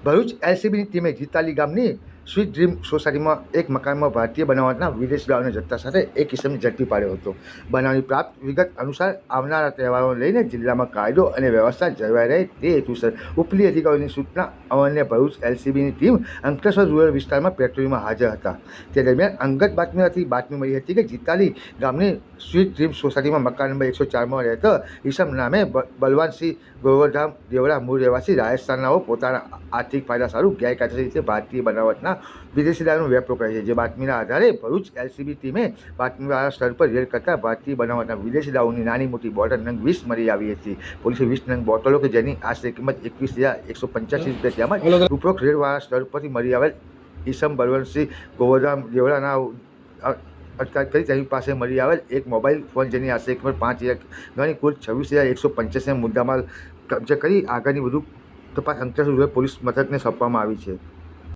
ભરૂચ એલસીબીની ટીમે જીતાલી ગામની sweet dream સોસાયટીમાં એક મકાનમાં ભારતીય બનાવટના વિદેશી દારૂના જથ્થા સાથે એક ઇસમને ઝડપી પાડ્યો હતો. બનાવની પ્રાપ્ત વિગત અનુસાર આવનારા તહેવારોને લઈને જિલ્લામાં કાયદો અને વ્યવસ્થા જળવાઈ રહે તે હેતુસર ઉપલી અધિકારીઓની સૂચના અમને ભરૂચ એલસીબીની ટીમ અંકલેશ્વર રૂરલ વિસ્તારમાં પેટ્રોલિંગમાં હાજર હતા. તે દરમિયાન અંગત બાતમીથી બાતમી મળી હતી કે જીતાલી ગામની સ્વીટ ડ્રીમ સોસાયટીમાં મકાન નંબર 104માં રહેતો ઈસમ નામે બલવાનસિંહ ગોવર્ધામ દેવડા મૂળ રહેવાસી રાજસ્થાનનાઓ પોતાના આર્થિક ફાયદા સારું ગેરકાયદેસર રીતે ભારતીય બનાવટના વિદેશી દારૂનો વેપાર કરે છે. જે બાતમીના આધારે ભરૂચ એલસીબી ટીમે બાતમીવાળા સ્થળ પર રેડ કરતા ભારતીય બનાવટના વિદેશી દારૂની નાની મોટી બોટલ નંગ 20 મળી આવી હતી. પોલીસે 20 નંગ બોટલો કે જેની આશરે કિંમત 21,185 રૂપિયા તેમજ ઉપરોક્ત રેડવાળા સ્થળ પરથી મળી આવેલ ઈસમ બલવંતસિંહ ગોવર્ધામ દેવડાના અટકાયત કરી તેની પાસે મળી આવેલ એક મોબાઈલ ફોન જેની આશરે કિંમત 5,000 ગણી કુલ 26,185 મુદ્દામાલ કબજે કરી આગળની વધુ તપાસ અંકલેશ્વર પોલીસ મથકને સોંપવામાં આવી છે.